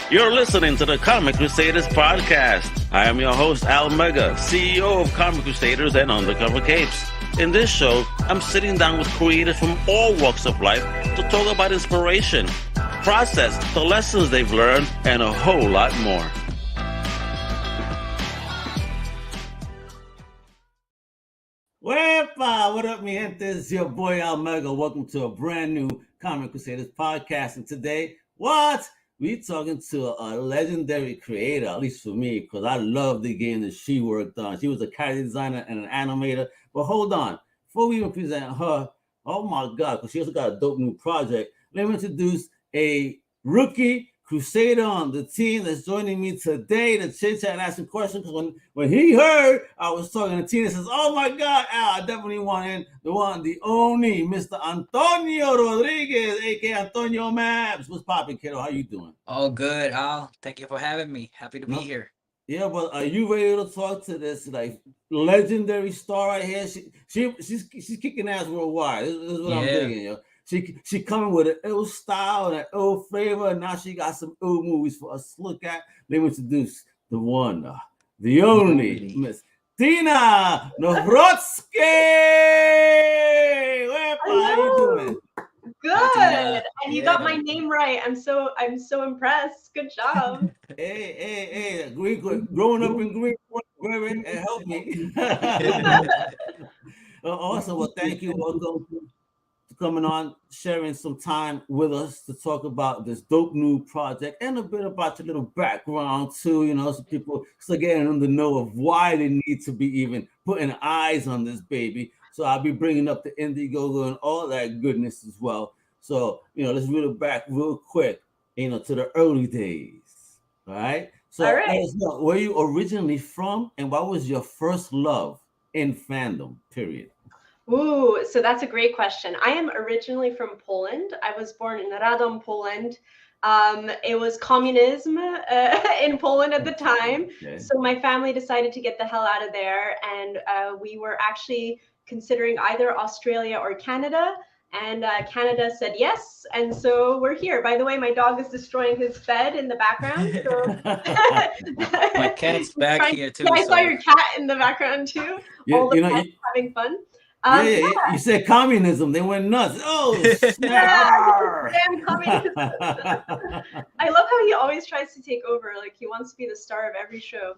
You're listening to the Comic Crusaders Podcast. I am your host, Al Mega, CEO of Comic Crusaders and Undercover Capes. In this show, I'm sitting down with creators from all walks of life to talk about inspiration, process, the lessons they've learned, and a whole lot more. Wepa! What up, mi gente? It's your boy Al Mega. Welcome to a brand new Comic Crusaders podcast. And today, we talking to a legendary creator, at least for me, because I love the game that she worked on. She was a character designer and an animator. But hold on, before we even present her, oh my God, because she also got a dope new project. Let me introduce a rookie Crusader on the team that's joining me today to chit chat and ask some questions. Because when he heard I was talking to Tina, says, "Oh my God, Al, I definitely want in the one, the only Mr. Antonio Rodiguez, aka Antonio Maps." What's poppin', kiddo? How you doing? Oh, good, Al. Thank you for having me. Happy to be here. Yeah, but are you ready to talk to this like legendary star right here? She's kicking ass worldwide. This is what I'm thinking, yo. She coming with an ill style and an ill flavor, and now she got some ill movies for us to look at. Let me introduce the one, the only Miss Tina Nawrocki. How you doing? Good, and you got my name right. I'm so impressed. Good job. Hey, growing up in Greenport, and help me. Awesome. Well, thank you. Welcome coming on, sharing some time with us to talk about this dope new project and a bit about your little background too, you know, so people still getting in the know of why they need to be even putting eyes on this baby. So I'll be bringing up the IndieGoGo and all that goodness as well. So, you know, let's reel it back real quick, you know, to the early days, all right? So all right. Let us know, where you originally from and what was your first love in fandom, period? Ooh, so that's a great question. I am originally from Poland. I was born in Radom, Poland. It was communism in Poland at the time. Okay. So my family decided to get the hell out of there. And we were actually considering either Australia or Canada. And Canada said yes. And so we're here. By the way, my dog is destroying his bed in the background. So my cat's back here too. Yeah, I saw your cat in the background too. All the pets having fun. You said communism. They went nuts. Oh, damn communism. I love how he always tries to take over. Like he wants to be the star of every show.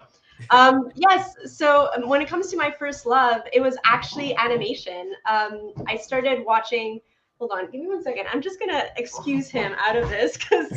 Yes. So when it comes to my first love, it was actually animation. I started watching. Hold on, give me 1 second. I'm just gonna excuse him out of this because.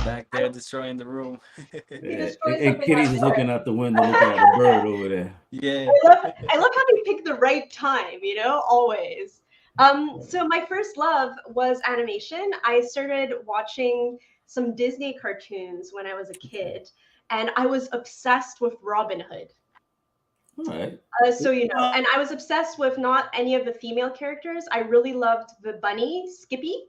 Back there destroying the room. And Kitty's just looking out the window, looking at a bird over there. Yeah. I love how they pick the right time, you know, always. So my first love was animation. I started watching some Disney cartoons when I was a kid, and I was obsessed with Robin Hood. All right. So, you know, and I was obsessed with not any of the female characters. I really loved the bunny, Skippy.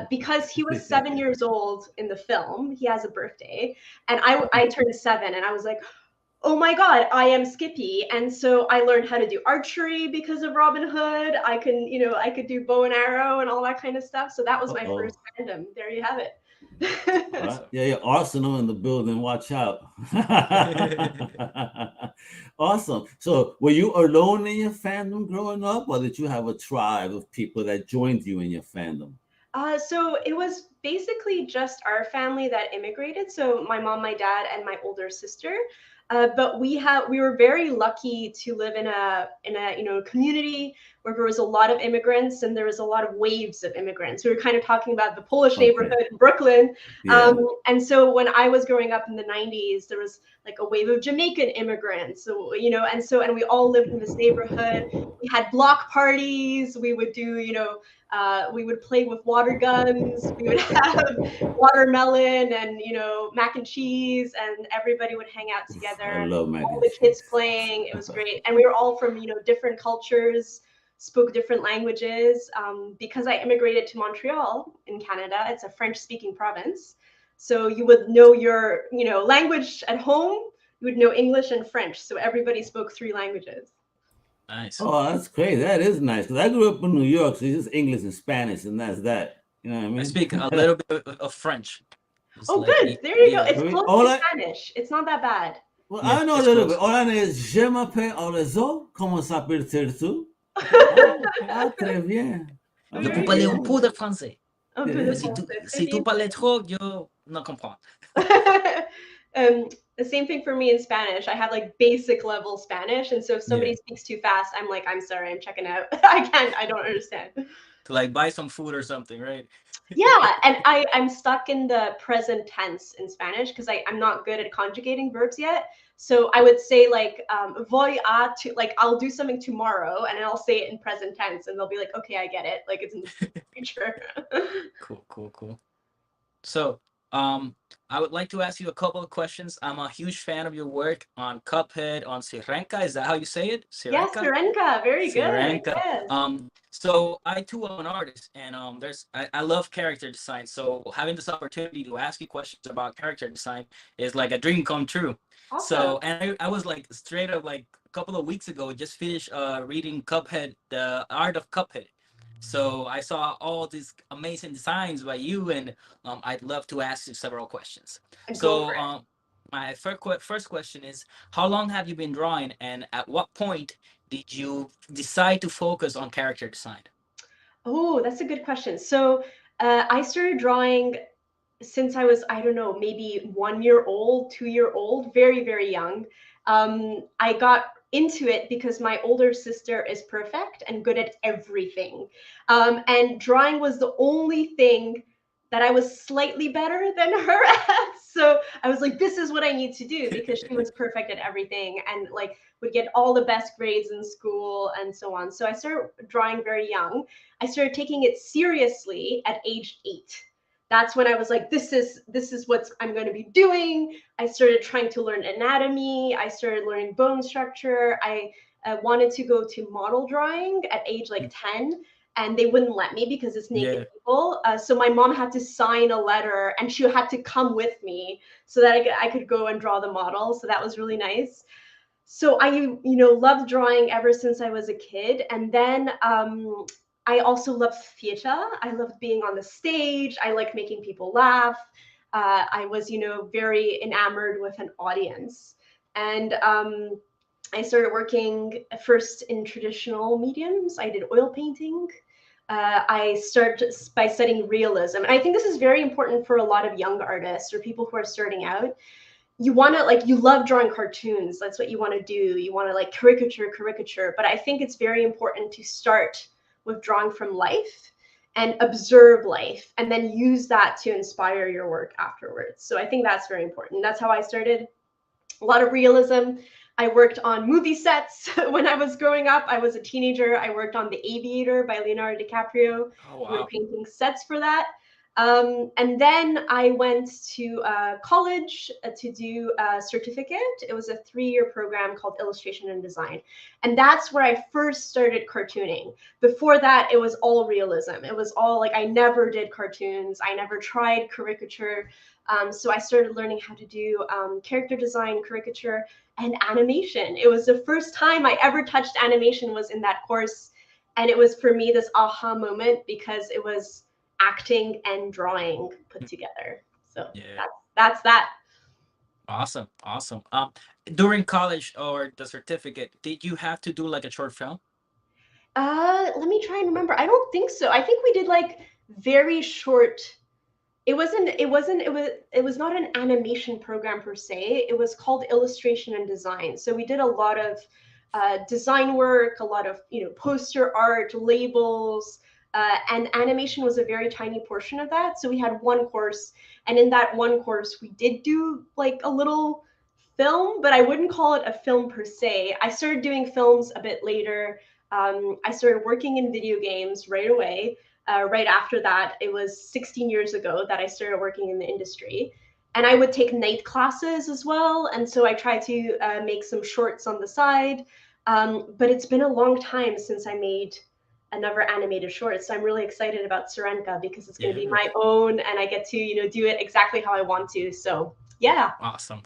Because he was 7 years old in the film. He has a birthday, and I turned 7, and I was like, oh my God, I am Skippy. And so I learned how to do archery because of Robin Hood. I could do bow and arrow and all that kind of stuff. So that was my first fandom. There you have it. Yeah, Arsenal in the building. Watch out. Awesome. So were you alone in your fandom growing up, or did you have a tribe of people that joined you in your fandom? So it was basically just our family that immigrated. So my mom, my dad, and my older sister. But we were very lucky to live in a community where there was a lot of immigrants and there was a lot of waves of immigrants. We were kind of talking about the Polish neighborhood in Brooklyn. Yeah. And so when I was growing up in the 90s, there was like a wave of Jamaican immigrants. So, you know, and we all lived in this neighborhood. We had block parties. We would do, we would play with water guns. We would have watermelon and, mac and cheese, and everybody would hang out together. I love mac and cheese. All the kids playing. It was great. And we were all from, different cultures, spoke different languages. Because I immigrated to Montreal in Canada, it's a French-speaking province. So you would know your, language at home. You would know English and French. So everybody spoke 3 languages. Nice. Oh, that's great. That is nice. Because I grew up in New York, so it's just English and Spanish, and that's that. You know what I mean? I speak a little bit of French. It's Oh, like, good. There you go. yeah. It's close All to I, Spanish. It's not that bad. well, Yeah, I know a it's little bit. close. All I know is je m'appelle Olezo. Comment s'appelle-t-il? Oh, Ah, très bien. Ah, je peux very Very parler un good. good. peu de français. Un peu Yeah. de Mais si tu, français. Très si tu bien. parles trop, yo no comprends. The same thing for me in Spanish. I have like basic level Spanish, and so if somebody Yeah. speaks too fast, I'm like, I'm sorry, I'm checking out. I don't understand. To like buy some food or something, right? Yeah, and I'm stuck in the present tense in Spanish because I'm not good at conjugating verbs yet. So I would say like voy a to, like I'll do something tomorrow and I'll say it in present tense and they'll be like, okay, I get it. Like it's in the future. Cool. So, I would like to ask you a couple of questions. I'm a huge fan of your work on Cuphead, on Syrenka. Is that how you say it? Yes, Syrenka? Syrenka, very good. Syrenka. Yes. So I too am an artist, and I love character design. So having this opportunity to ask you questions about character design is like a dream come true. Awesome. So, and I was like straight up like a couple of weeks ago, just finished reading Cuphead, the art of Cuphead. So I saw all these amazing designs by you, and I'd love to ask you several questions. Go So for it. my first question is, how long have you been drawing, and at what point did you decide to focus on character design? Oh, that's a good question. So I started drawing since I was, I don't know, maybe 1 year old, 2 year old, very, very young. I got into it because my older sister is perfect and good at everything. And drawing was the only thing that I was slightly better than her at. So I was like, this is what I need to do because she was perfect at everything and like would get all the best grades in school and so on. So I started drawing very young. I started taking it seriously at age 8. That's when I was like, this is what I'm going to be doing. I started trying to learn anatomy. I started learning bone structure. I wanted to go to model drawing at age like 10, and they wouldn't let me because it's naked Yeah. people. So my mom had to sign a letter, and she had to come with me so that I could go and draw the model. So that was really nice. So I loved drawing ever since I was a kid, and then I also love theater. I loved being on the stage. I like making people laugh. I was, very enamored with an audience. And I started working first in traditional mediums. I did oil painting. I started by studying realism. And I think this is very important for a lot of young artists or people who are starting out. You want to you love drawing cartoons. That's what you want to do. You want to like caricature. But I think it's very important to start with drawing from life and observe life and then use that to inspire your work afterwards. So I think that's very important. That's how I started. A lot of realism. I worked on movie sets when I was growing up. I was a teenager. I worked on The Aviator by Leonardo DiCaprio. Oh We were wow. painting sets for that. And then I went to college to do a certificate. It was a 3-year program called Illustration and Design. And that's where I first started cartooning. Before that, it was all realism. It was all like I never did cartoons. I never tried caricature. So I started learning how to do character design, caricature, and animation. It was the first time I ever touched animation was in that course. And it was for me this aha moment because it was acting and drawing put together. So Yeah. that's that. Awesome. During college or the certificate, did you have to do like a short film? Let me try and remember. I don't think so. I think we did like very short. It was not an animation program per se. It was called illustration and design. So we did a lot of design work, a lot of poster art, labels, and animation was a very tiny portion of that. So we had one course, and in that one course, we did do like a little film, but I wouldn't call it a film per se. I started doing films a bit later. I started working in video games right away. Right after that, it was 16 years ago that I started working in the industry. And I would take night classes as well. And so I tried to make some shorts on the side. But it's been a long time since I made another animated short. So I'm really excited about Syrenka because it's going to be my own and I get to, do it exactly how I want to. So yeah. Awesome.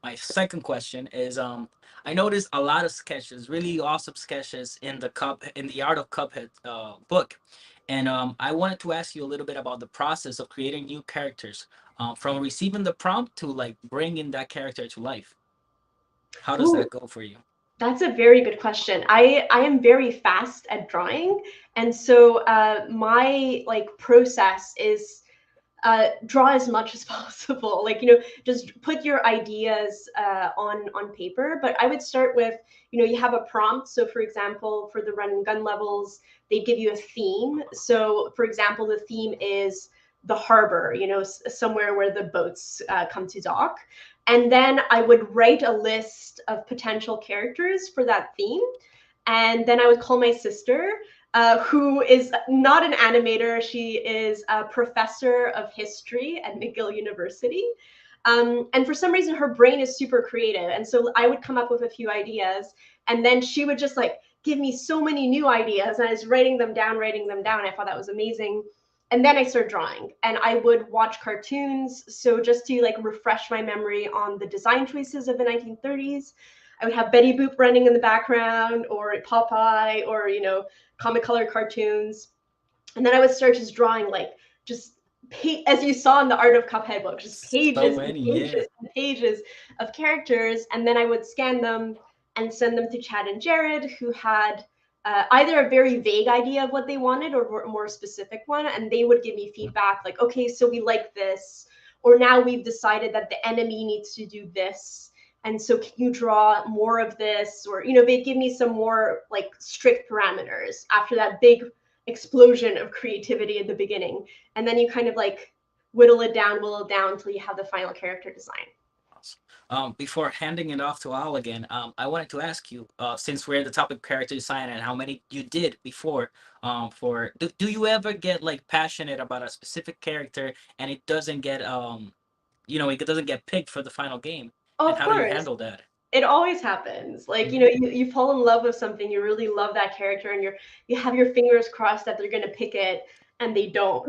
My second question is, I noticed a lot of sketches, really awesome sketches in the Art of Cuphead book, And I wanted to ask you a little bit about the process of creating new characters, from receiving the prompt to like bringing that character to life. How does Ooh, that go for you? that's a very good question. I am very fast at drawing, and so my like process is draw as much as possible. Like, just put your ideas on paper. But I would start with, you have a prompt. So for example, for the run and gun levels, they give you a theme. So for example, the theme is the harbor, somewhere where the boats come to dock. And then I would write a list of potential characters for that theme. And then I would call my sister, who is not an animator. She is a professor of history at McGill University. And for some reason, her brain is super creative. And so I would come up with a few ideas, and then she would just like give me so many new ideas. And I was writing them down. I thought that was amazing. And then I started drawing, and I would watch cartoons. So just to like refresh my memory on the design choices of the 1930s, I would have Betty Boop running in the background, or Popeye, or comic color cartoons. And then I would start just drawing like just as you saw in the Art of Cuphead book, just So pages and many, yeah. pages and pages of characters. And then I would scan them and send them to Chad and Jared, who had either a very vague idea of what they wanted or a more specific one. And they would give me feedback like, okay, so we like this, or now we've decided that the enemy needs to do this. And so can you draw more of this? Or, they'd give me some more like strict parameters after that big explosion of creativity at the beginning. And then you kind of like whittle it down until you have the final character design. Before handing it off to Al again, I wanted to ask you, since we're in the topic of character design and how many you did before, do you ever get like passionate about a specific character and it doesn't get it doesn't get picked for the final game? Oh, And of how do you course. handle that? It always happens. Like, you fall in love with something, you really love that character, and you have your fingers crossed that they're gonna pick it, and they don't.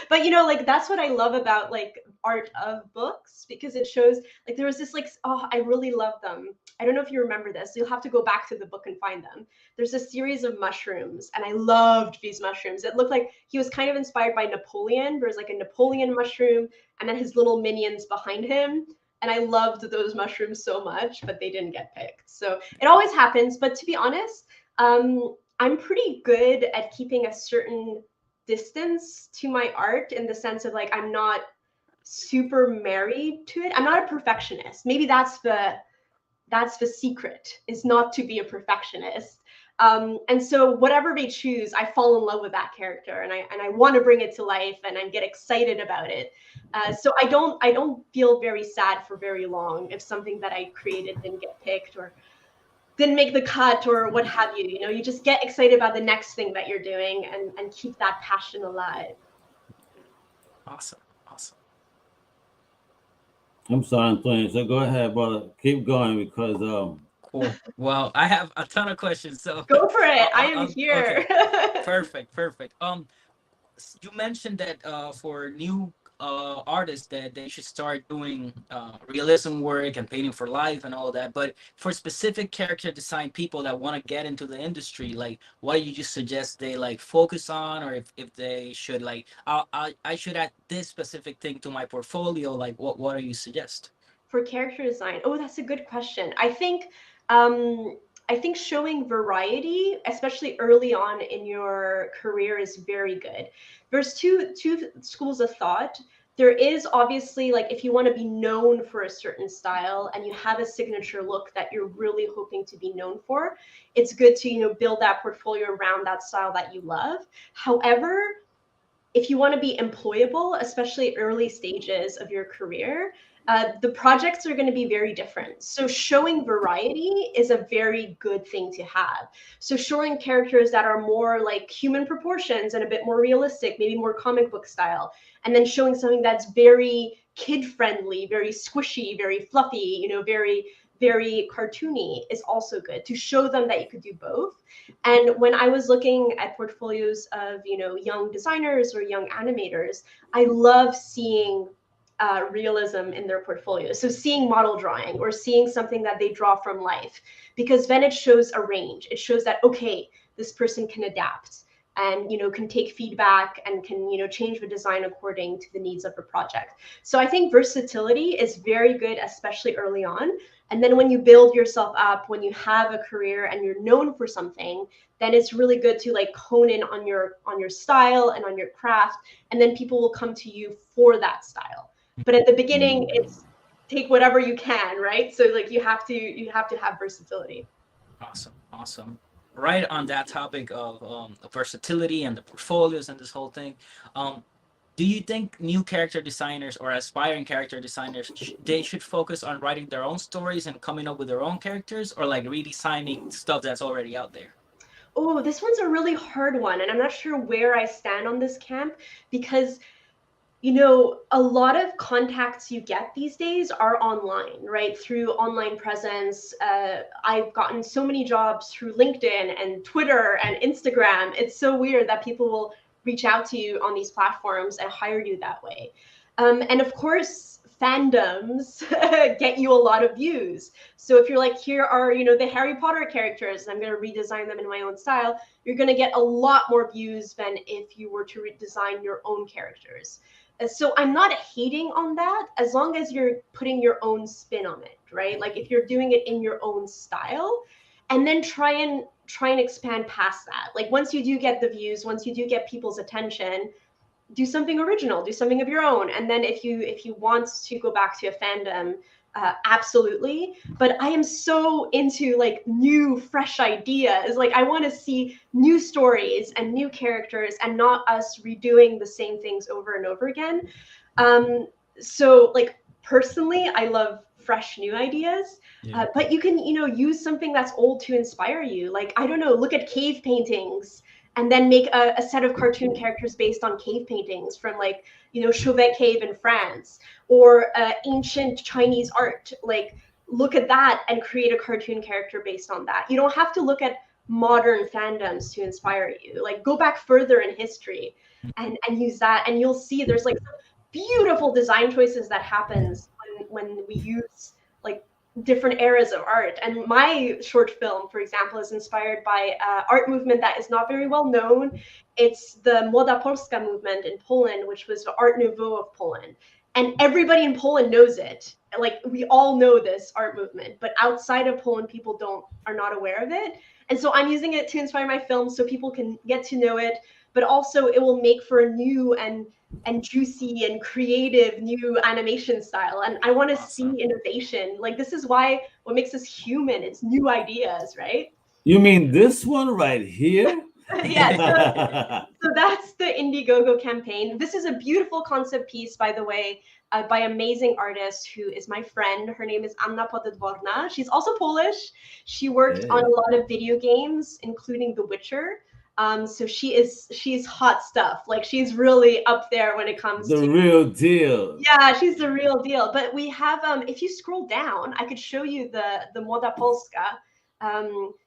But like that's what I love about like art of books, because it shows like there was this like, oh, I really love them. I don't know if you remember this. You'll have to go back to the book and find them. There's a series of mushrooms, and I loved these mushrooms. It looked like he was kind of inspired by Napoleon. There's like a Napoleon mushroom, and then his little minions behind him. And I loved those mushrooms so much, but they didn't get picked. So it always happens. But to be honest, I'm pretty good at keeping a certain distance to my art, in the sense of like, I'm not super married to it. I'm not a perfectionist. Maybe that's the secret, is not to be a perfectionist. And so whatever they choose, I fall in love with that character, and I want to bring it to life, and I get excited about it. So I don't feel very sad for very long if something that I created didn't get picked or didn't make the cut or what have you. You just get excited about the next thing that you're doing, and keep that passion alive. Awesome. I'm sorry, Antonio. So go ahead, brother. Keep going, because Cool. Well, I have a ton of questions, so Go for it. I am here. Okay. Perfect. You mentioned that for new artists that they should start doing realism work and painting for life and all of that. But for specific character design people that want to get into the industry, like what do you just suggest they like focus on, or if they should like I should add this specific thing to my portfolio? Like what do you suggest? For character design, oh, that's a good question. I think showing variety, especially early on in your career, is very good. There's two schools of thought. There is obviously, like, if you want to be known for a certain style and you have a signature look that you're really hoping to be known for, it's good to build that portfolio around that style that you love. However, if you want to be employable, especially early stages of your career, the projects are going to be very different. So showing variety is a very good thing to have. So showing characters that are more like human proportions and a bit more realistic, maybe more comic book style, and then showing something that's very kid friendly, very squishy, very fluffy, very, very cartoony, is also good, to show them that you could do both. And when I was looking at portfolios of, young designers or young animators, I love seeing realism in their portfolio. So seeing model drawing or seeing something that they draw from life, because then it shows a range. It shows that, okay, this person can adapt. and can take feedback and can change the design according to the needs of the project. So I think versatility is very good, especially early on. And then when you build yourself up, when you have a career and you're known for something, then it's really good to like hone in on your style and on your craft, and then people will come to you for that style. But at the beginning, it's take whatever you can, right? So like you have to have versatility. Awesome. Right on that topic of versatility and the portfolios and this whole thing, do you think new character designers or aspiring character designers they should focus on writing their own stories and coming up with their own characters, or like redesigning stuff that's already out there? Oh, this one's a really hard one, and I'm not sure where I stand on this camp, because a lot of contacts you get these days are online, right? Through online presence. I've gotten so many jobs through LinkedIn and Twitter and Instagram. It's so weird that people will reach out to you on these platforms and hire you that way. And of course, fandoms get you a lot of views. So if you're like, here are, the Harry Potter characters, I'm going to redesign them in my own style, you're going to get a lot more views than if you were to redesign your own characters. So I'm not hating on that, as long as you're putting your own spin on it, right? Like if you're doing it in your own style, and then try and expand past that. Like once you do get the views, once you do get people's attention, do something original, do something of your own. And then if you want to go back to a fandom, absolutely. But I am so into like new, fresh ideas. Like I want to see new stories and new characters, and not us redoing the same things over and over again. So like personally, I love fresh new ideas. Yeah. But you can use something that's old to inspire you. Like I don't know, look at cave paintings and then make a set of cartoon characters based on cave paintings from like Chauvet Cave in France, or ancient Chinese art. Like look at that and create a cartoon character based on that. You don't have to look at modern fandoms to inspire you. Like go back further in history and use that, and you'll see there's like beautiful design choices that happens when we use like different eras of art. And my short film, for example, is inspired by art movement that is not very well known. It's the Moda Polska movement in Poland, which was the Art Nouveau of Poland. And everybody in Poland knows it. Like we all know this art movement, but outside of Poland, people are not aware of it. And so I'm using it to inspire my film so people can get to know it, but also it will make for a new and juicy and creative new animation style. And I want to see innovation. Like this is what makes us human. It's new ideas, right? You mean this one right here? Yeah. So that's the IndieGoGo campaign. This is a beautiful concept piece, by the way, by an amazing artist who is my friend. Her name is Anna Podedworna. She's also Polish. She worked on a lot of video games, including The Witcher. So she's hot stuff. Like she's really up there when it comes to the real deal. Yeah, she's the real deal. But we have if you scroll down, I could show you the Moda Polska.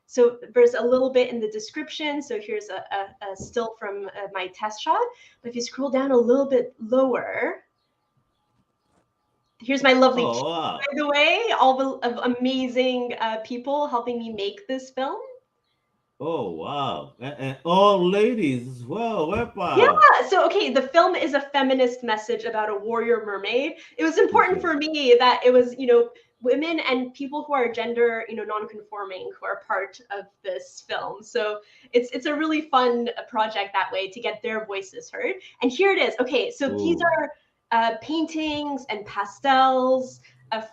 So there's a little bit in the description. So here's a still from my test shot. But if you scroll down a little bit lower, here's my lovely team, by the way, all the amazing people helping me make this film. Oh, wow. And all ladies as well. Wepa. Yeah. So, okay, the film is a feminist message about a warrior mermaid. It was important for me that it was, women and people who are gender, non-conforming who are part of this film. So it's a really fun project that way to get their voices heard. And here it is. Okay, so these are paintings and pastels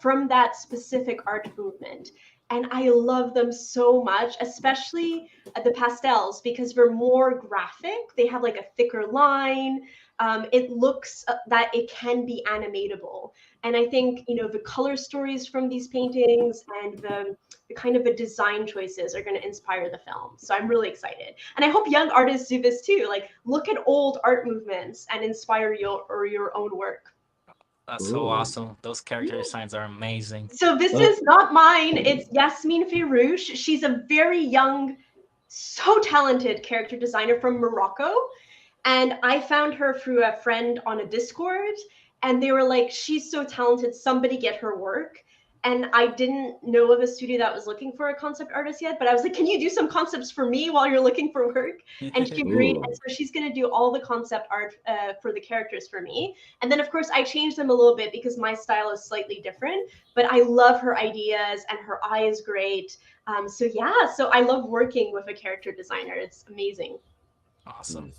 from that specific art movement. And I love them so much, especially the pastels, because they're more graphic. They have like a thicker line. It looks that it can be animatable. And I think, the color stories from these paintings and the kind of the design choices are going to inspire the film. So I'm really excited. And I hope young artists do this too. Like look at old art movements and inspire your own work. That's so awesome. Those character designs are amazing. So this is not mine. It's Yasmin Firouche. She's a very young, so talented character designer from Morocco. And I found her through a friend on a Discord. And they were like, she's so talented. Somebody get her work. And I didn't know of a studio that was looking for a concept artist yet, but I was like, can you do some concepts for me while you're looking for work? And she agreed. Ooh. And so she's going to do all the concept art for the characters for me. And then, of course, I changed them a little bit because my style is slightly different. But I love her ideas, and her eye is great. So I love working with a character designer. It's amazing. Awesome.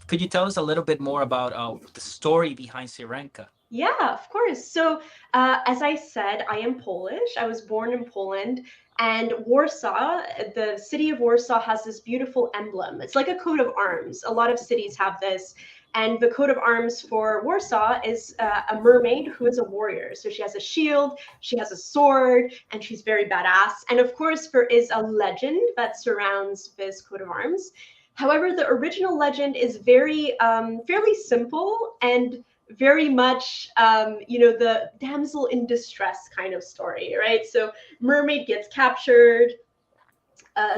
Could you tell us a little bit more about the story behind Syrenka? Yeah, of course. So, as I said, I am Polish. I was born in Poland, and Warsaw, the city of Warsaw, has this beautiful emblem. It's like a coat of arms. A lot of cities have this. And the coat of arms for Warsaw is a mermaid who is a warrior. So she has a shield, she has a sword, and she's very badass. And of course, there is a legend that surrounds this coat of arms. However, the original legend is very fairly simple and very much, the damsel in distress kind of story, right? So mermaid gets captured,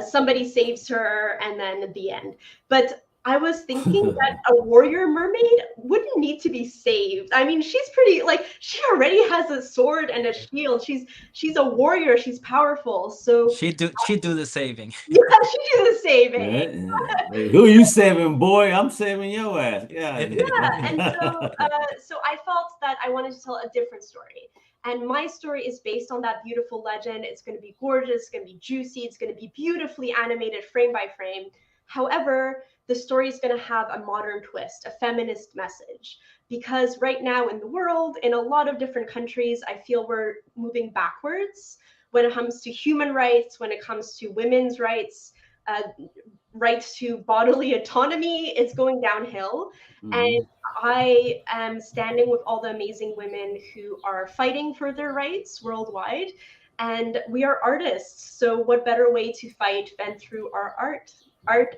somebody saves her, and then at the end. But I was thinking that a warrior mermaid wouldn't need to be saved. I mean, she's pretty, like, she already has a sword and a shield. She's a warrior. She's powerful. So She do the saving. yeah, she do the saving. Hey, who you saving, boy? I'm saving your ass. Yeah. And so I felt that I wanted to tell a different story. And my story is based on that beautiful legend. It's going to be gorgeous. It's going to be juicy. It's going to be beautifully animated frame by frame. However, the story is going to have a modern twist, a feminist message. Because right now in the world, in a lot of different countries, I feel we're moving backwards when it comes to human rights, when it comes to women's rights, rights to bodily autonomy. It's going downhill. Mm-hmm. And I am standing with all the amazing women who are fighting for their rights worldwide. And we are artists. So what better way to fight than through our art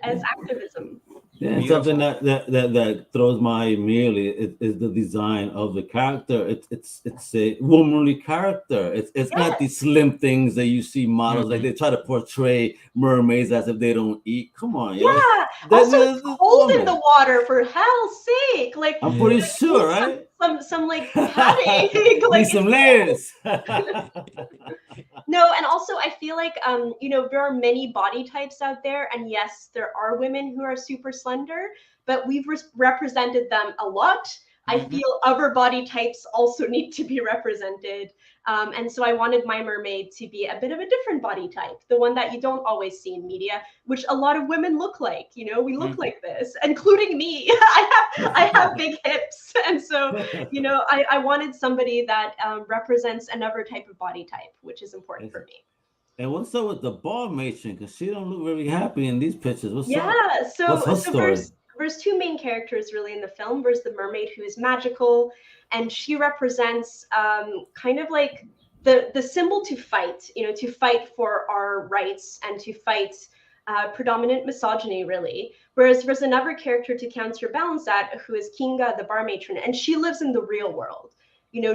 as activism? Yeah, something that throws my eye immediately is the design of the character. It's a womanly character. It's not these slim things that you see models like they try to portray mermaids as if they don't eat. Come on, yo. Yeah. Also, cold in the water, for hell's sake. Like, I'm pretty sure, right? Some like padding. Like some layers. No, and also I feel like there are many body types out there, and yes, there are women who are super slender, but we've represented them a lot. I feel other body types also need to be represented. And so I wanted my mermaid to be a bit of a different body type, the one that you don't always see in media, which a lot of women look like. We look like this, including me. I have big hips. And so, I wanted somebody that represents another type of body type, which is important for me. And what's up with the ball matron? Because she don't look very happy in these pictures. What's up? Yeah, so story? There's two main characters really in the film. There's the mermaid who is magical, and she represents kind of like the symbol to fight, to fight for our rights and to fight predominant misogyny, really. Whereas there's another character to counterbalance that, who is Kinga, the bar matron, and she lives in the real world.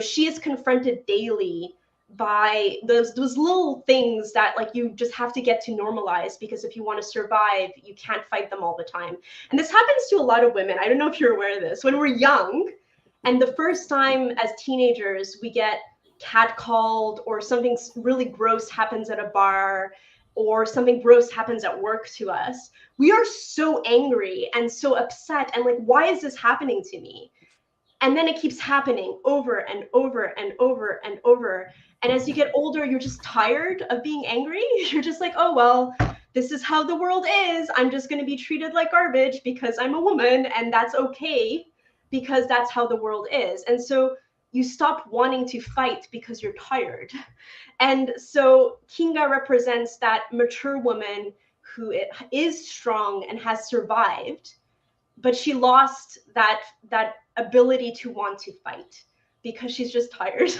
She is confronted daily by those little things that like you just have to get to normalize, because if you want to survive, you can't fight them all the time. And this happens to a lot of women. I don't know if you're aware of this. When we're young, and the first time as teenagers we get catcalled, or something really gross happens at a bar, or something gross happens at work to us, we are so angry and so upset and like, why is this happening to me? And then it keeps happening over and over and over and over. And as you get older, you're just tired of being angry. You're just like, oh, well, this is how the world is. I'm just going to be treated like garbage because I'm a woman, and that's okay because that's how the world is. And so you stop wanting to fight because you're tired. And so Kinga represents that mature woman who is strong and has survived, but she lost that ability to want to fight because she's just tired.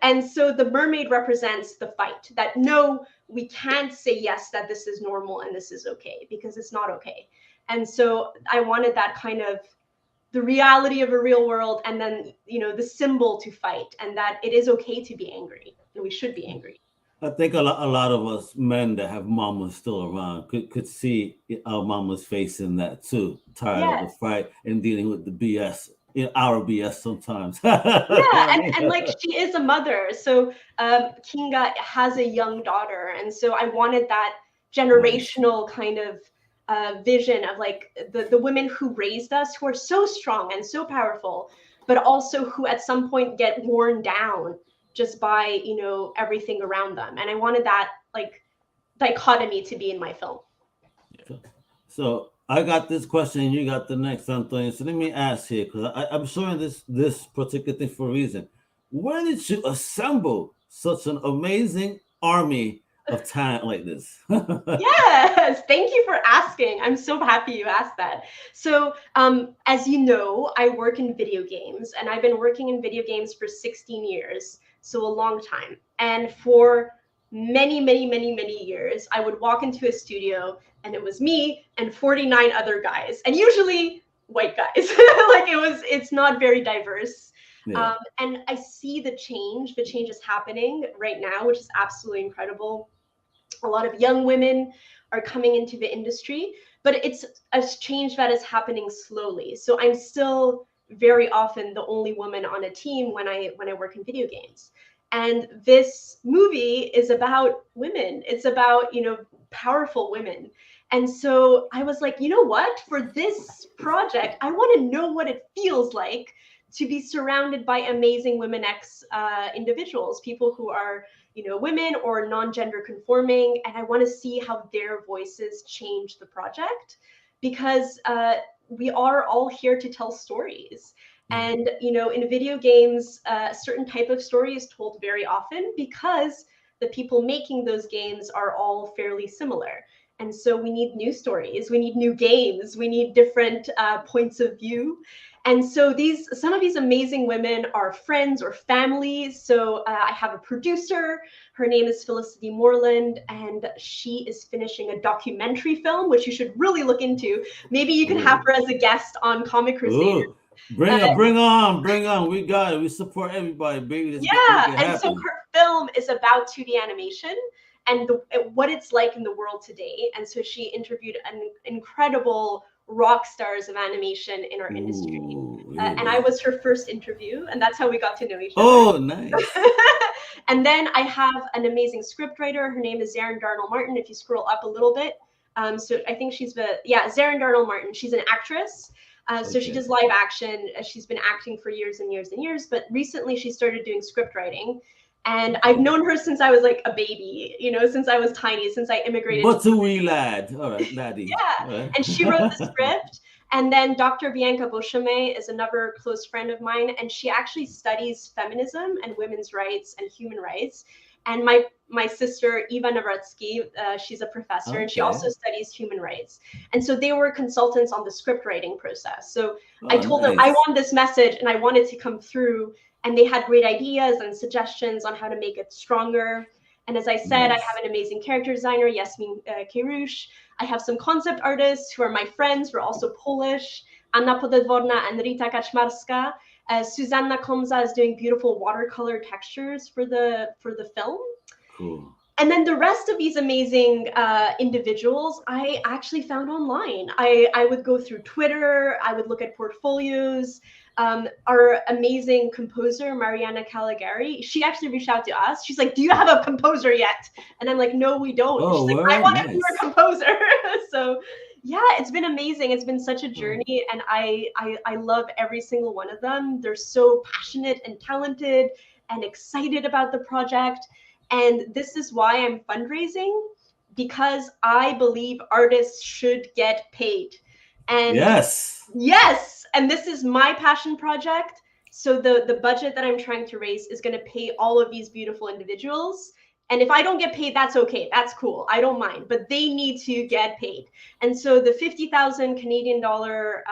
And so the mermaid represents the fight, that no, we can't say yes, that this is normal and this is okay, because it's not okay. And so I wanted that kind of the reality of a real world, and then, the symbol to fight, and that it is okay to be angry and we should be angry. I think a lot of us men that have mamas still around could see our mamas facing that too, tired of the fight and dealing with the BS our BS sometimes. Yeah, and like she is a mother, so Kinga has a young daughter, and so I wanted that generational kind of vision of like the women who raised us, who are so strong and so powerful, but also who at some point get worn down just by everything around them. And I wanted that like dichotomy to be in my film. So I got this question and you got the next, Antonio. So let me ask here, because I'm showing this particular thing for a reason. Where did you assemble such an amazing army of talent like this? Yes, thank you for asking. I'm so happy you asked that. So as you know, I work in video games, and I've been working in video games for 16 years, so a long time. And for many, many, many, many years, I would walk into a studio and it was me and 49 other guys, and usually white guys. Like it's not very diverse. Yeah. And I see the change is happening right now, which is absolutely incredible. A lot of young women are coming into the industry, but it's a change that is happening slowly. So I'm still very often the only woman on a team when I work in video games. And this movie is about women. It's about, powerful women. And so I was like, you know what? For this project, I want to know what it feels like to be surrounded by amazing Women X individuals, people who are, women or non-gender conforming. And I want to see how their voices change the project, because we are all here to tell stories. And, in video games, a certain type of story is told very often because the people making those games are all fairly similar. And so we need new stories, we need new games, we need different points of view. And so some of these amazing women are friends or family. So I have a producer, her name is Felicity Moreland, and she is finishing a documentary film, which you should really look into. Maybe you can have her as a guest on Comic Crusaders. Bring on. We got it. We support everybody, baby. And so her film is about 2D animation and what it's like in the world today. And so she interviewed an incredible rock stars of animation in our industry. And I was her first interview, and that's how we got to know each other. Oh, nice. And then I have an amazing scriptwriter. Her name is Zaren Darnell Martin. If you scroll up a little bit. So I think Zaren Darnell Martin. She's an actress. So she does live action. She's been acting for years and years and years, but recently she started doing script writing. And I've known her since I was like a baby, since I was tiny, since I immigrated. What's a wee lad? All right, laddie. Yeah, right. And she wrote the script. And then Dr. Bianca Beauchemin is another close friend of mine, and she actually studies feminism and women's rights and human rights. And my sister, Eva Nawrocki, she's a professor, and she also studies human rights. And so they were consultants on the script writing process. So I told them I want this message and I want it to come through. And they had great ideas and suggestions on how to make it stronger. And as I said, I have an amazing character designer, Yasmin Kierush. I have some concept artists who are my friends, who are also Polish, Anna Podedworna and Rita Kaczmarska. Susanna Komza is doing beautiful watercolor textures for the film. Cool. And then the rest of these amazing individuals, I actually found online. I would go through Twitter. I would look at portfolios. Our amazing composer, Mariana Caligari, she actually reached out to us. She's like, do you have a composer yet? And I'm like, no, we don't. Oh, she's like, I want to be your composer. So yeah, it's been amazing. It's been such a journey, and I love every single one of them. They're so passionate and talented and excited about the project. And this is why I'm fundraising, because I believe artists should get paid. And yes, and this is my passion project. So the budget that I'm trying to raise is going to pay all of these beautiful individuals. And if I don't get paid, that's okay. That's cool. I don't mind. But they need to get paid. And so the 50,000 Canadian dollar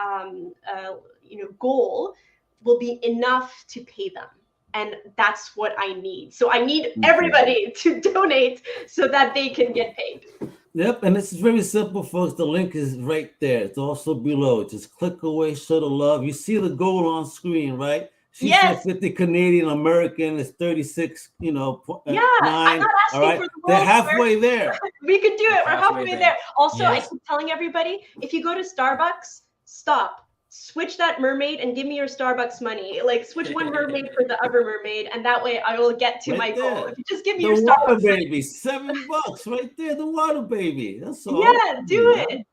goal will be enough to pay them. And that's what I need. So I need everybody to donate so that they can get paid. Yep, and this is very simple, folks. The link is right there. It's also below. Just click away, show the love. You see the goal on screen, right? She said 50 Canadian, American is 36, yeah, 9. I'm not asking for the world. They're halfway there. We could do it. We're halfway there. Also, I keep telling everybody, if you go to Starbucks, stop. switch that mermaid and give me your Starbucks money. Like switch one mermaid for the other mermaid, and that way I will get to my goal. If you just give me your water Starbucks baby, $7 right there. The water baby. That's all. Yeah, do it.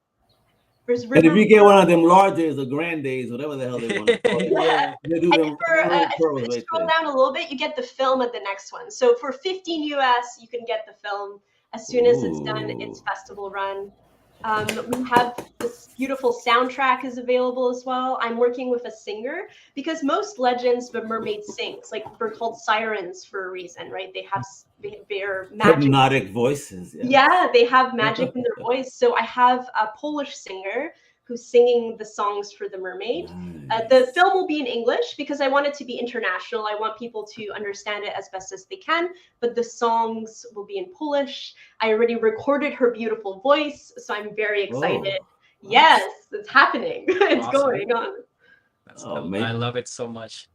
And if you get one of them larges or grandes, whatever the hell they want to call it, Yeah. they do them pearls right scroll there. down a little bit, you get the film at the next one. So for 15 US, you can get the film. As soon as it's done its festival run. We have this beautiful soundtrack is available as well. I'm working with a singer because most legends the mermaid sings. Like they're called sirens for a reason, right? They're magic. Hypnotic voices. Yeah, they have magic in their voice. So I have a Polish singer who's singing the songs for the mermaid. Nice. The film will be in English because I want it to be international. I want people to understand it as best as they can, but the songs will be in Polish. I already recorded her beautiful voice, so I'm very excited. Yes, it's happening. It's Awesome. going on. I love it so much.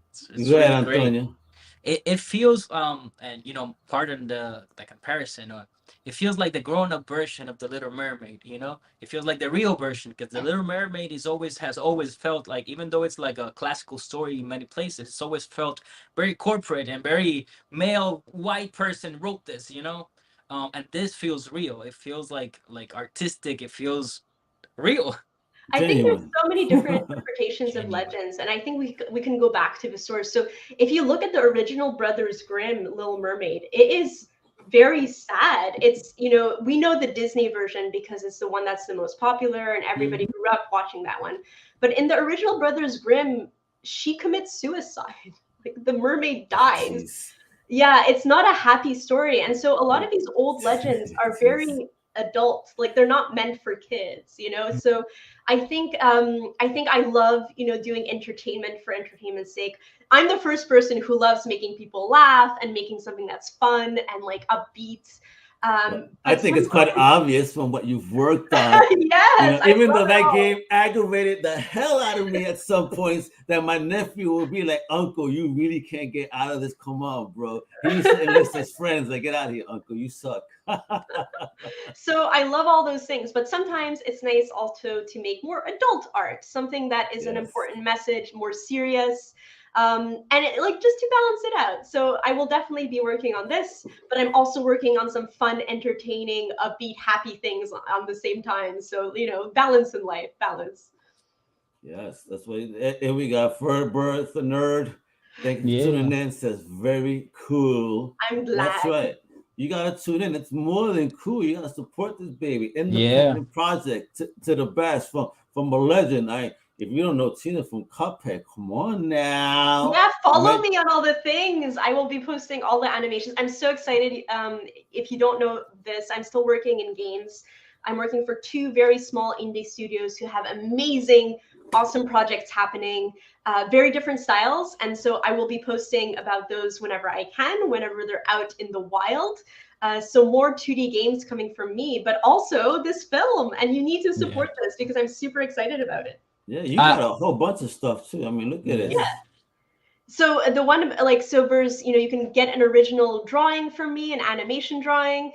It's Go ahead, really great. Antonio. It feels and pardon the comparison, it feels like the grown-up version of the Little Mermaid. It feels like the real version, because the Little Mermaid has always felt like, even though it's like a classical story in many places, it's always felt very corporate and very male white person wrote this, and this feels real. It feels like artistic. It feels real. I think there's so many different interpretations of legends, and I think we can go back to the source. So if you look at the original Brothers Grimm Little Mermaid, it is very sad. It's, we know the Disney version because it's the one that's the most popular and everybody grew up watching that one. But in the original Brothers Grimm, she commits suicide. Like the mermaid dies. Jeez. Yeah, it's not a happy story. And so a lot of these old legends are very adult, like they're not meant for kids, So I think I love, doing entertainment for entertainment's sake. I'm the first person who loves making people laugh and making something that's fun and like upbeat. I think it's quite obvious from what you've worked on. Yes, even though that game aggravated the hell out of me at some points, that my nephew will be like, "Uncle, you really can't get out of this. Come on, bro." He used to enlist his friends, like, "Get out of here, Uncle. You suck." So I love all those things, but sometimes it's nice also to make more adult art, something that is an important message, more serious. And just to balance it out. So I will definitely be working on this, but I'm also working on some fun, entertaining, upbeat, happy things on the same time. So, balance in life, balance. Yes, that's what here we got. Furbird's the nerd. Thank you for tuning in. Says very cool. I'm glad. That's right. You gotta tune in. It's more than cool. You gotta support this baby. Independent project to the best from a legend. If you don't know Tina from Cuphead, come on now. Yeah, follow me on all the things. I will be posting all the animations. I'm so excited. If you don't know this, I'm still working in games. I'm working for 2 very small indie studios who have amazing, awesome projects happening, very different styles. And so I will be posting about those whenever I can, whenever they're out in the wild. So more 2D games coming from me, but also this film. And you need to support this because I'm super excited about it. Yeah, you got a whole bunch of stuff too. I mean, look at it. Yeah. So the one there's, you can get an original drawing from me, an animation drawing.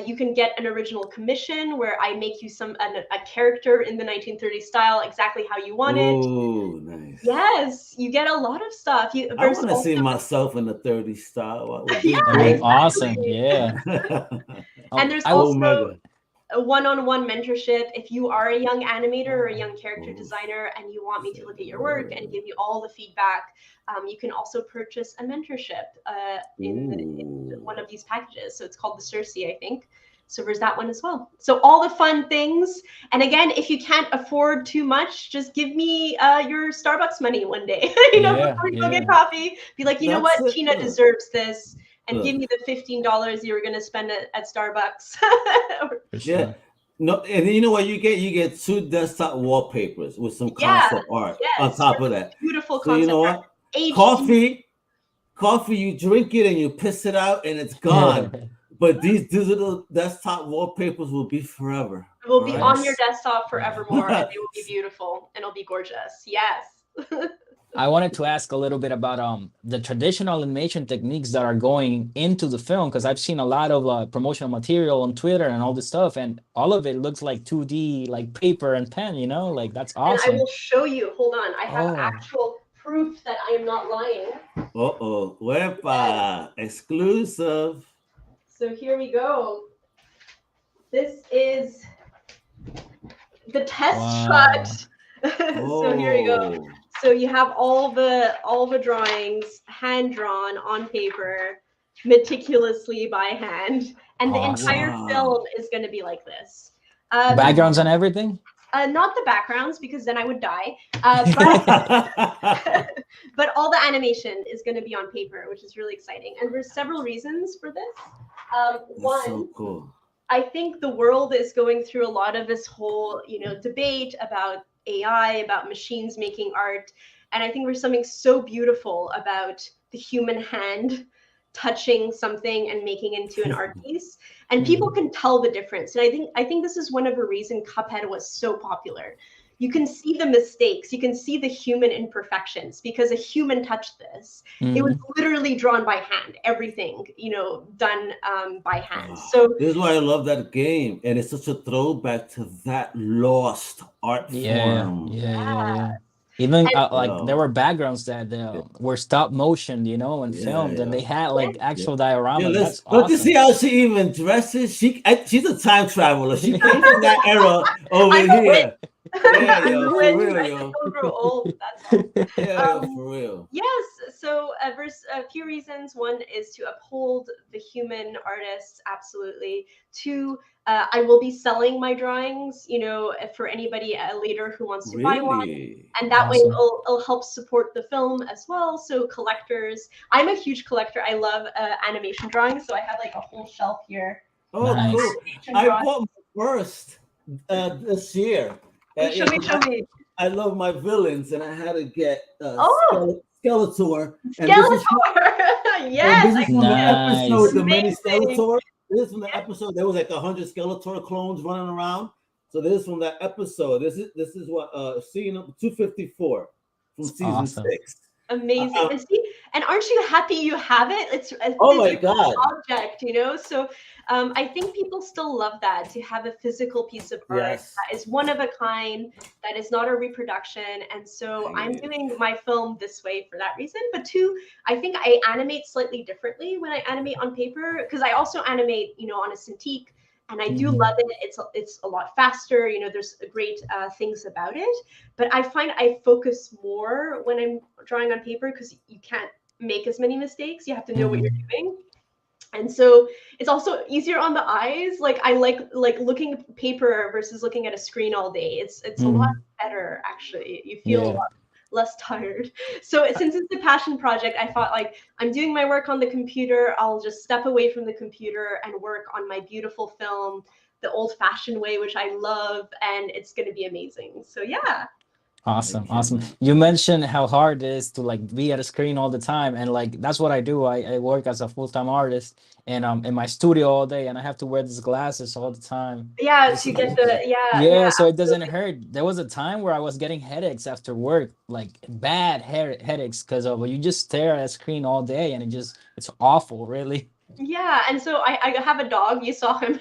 You can get an original commission where I make you a character in the 1930s style, exactly how you want it. Oh, nice. Yes, you get a lot of stuff. I want to see myself in the 30s style. Awesome. Yeah. And there's also a one-on-one mentorship. If you are a young animator or a young character designer and you want me to look at your work and give you all the feedback, you can also purchase a mentorship in one of these packages. So it's called the Circe, I think. So there's that one as well. So all the fun things. And again, if you can't afford too much, just give me your Starbucks money one day. Before you go get coffee, be like, you know what, Tina deserves this. And give me the $15 you were going to spend at Starbucks. Yeah. No, and you know what you get? You get 2 desktop wallpapers with some concept art on top of that. Beautiful concept. So you know what? Coffee, you drink it and you piss it out and it's gone. But these digital desktop wallpapers will be forever. It will be on your desktop forevermore, and they will be beautiful and it'll be gorgeous. Yes. I wanted to ask a little bit about the traditional animation techniques that are going into the film, because I've seen a lot of promotional material on Twitter and all this stuff, and all of it looks like 2D, like paper and pen, like that's And I awesome. will show you. Hold on. I have Oh, actual proof that I am not lying. Uh-oh. Wepa. Exclusive. So here we go. This is the test wow. shot. So here we go. So you have all the drawings hand drawn on paper, meticulously by hand, and the Awesome. entire Wow. film is going to be like this. Backgrounds and everything? Not the backgrounds, because then I would die. But, but all the animation is going to be on paper, which is really exciting. And there's several reasons for this. One, so cool. I think the world is going through a lot of this whole, debate about AI, about machines making art. And I think there's something so beautiful about the human hand touching something and making it into an art piece. And people can tell the difference. And I think this is one of the reasons Cuphead was so popular. You can see the mistakes, you can see the human imperfections, because a human touched this. It was literally drawn by hand, everything, done by hand. So this is why I love that game, and it's such a throwback to that lost art form. Yeah. Even there were backgrounds that were stop motion, and filmed, and they had like actual dioramas. That's awesome. But you see how she even dresses? She's a time traveler. She came from that era over here. Yeah, yo, for real, yo. Don't grow old. That's all. Yeah, for real. Yes. So there's a few reasons. One is to uphold the human artists, absolutely. Two, I will be selling my drawings, for anybody later who wants to buy one, and that way it'll help support the film as well. So collectors, I'm a huge collector. I love animation drawings, so I have like a whole shelf here. Oh, nice. Cool! I bought my first this year. Show me. I love my villains, and I had to get Skeletor. Yes, this is from the episode, the many Skeletor. This is from the episode. There was like 100 Skeletor clones running around. So this is from that episode. This is what scene number 254 from season 6. Amazing. And aren't you happy you have it? It's a my God object, So I think people still love that, to have a physical piece of art that is one of a kind, that is not a reproduction. And so I'm doing my film this way for that reason. But two, I think I animate slightly differently when I animate on paper, because I also animate, on a Cintiq. And I do love it. It's a lot faster. There's great things about it. But I find I focus more when I'm drawing on paper, because you can't make as many mistakes. You have to know what you're doing. And so it's also easier on the eyes. Like I like looking at paper versus looking at a screen all day. It's a lot better, actually. You feel a lot less tired. So since it's a passion project, I thought, like, I'm doing my work on the computer, I'll just step away from the computer and work on my beautiful film the old-fashioned way, which I love, and it's going to be amazing. So yeah. Awesome. You mentioned how hard it is to like be at a screen all the time, and like that's what I do. I work as a full-time artist, and in my studio all day, and I have to wear these glasses all the time. Yeah, to get the so it doesn't hurt. There was a time where I was getting headaches after work, like bad headaches, because of you just stare at a screen all day, and it's awful, really. Yeah, and so I have a dog. You saw him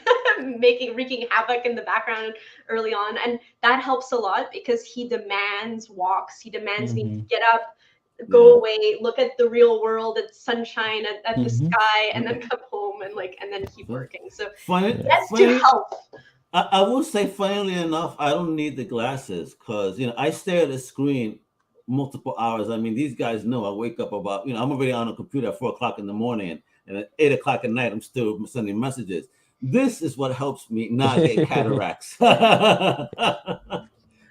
wreaking havoc in the background early on, and that helps a lot, because he demands walks. He demands me to get up, go away, look at the real world, at sunshine, at the sky, and then come home and then keep working. So that's to help. I will say, funnily enough, I don't need the glasses, because I stare at the screen multiple hours. I mean, these guys know I wake up about I'm already on a computer at 4:00 in the morning. And at 8:00 at night, I'm still sending messages. This is what helps me not get cataracts.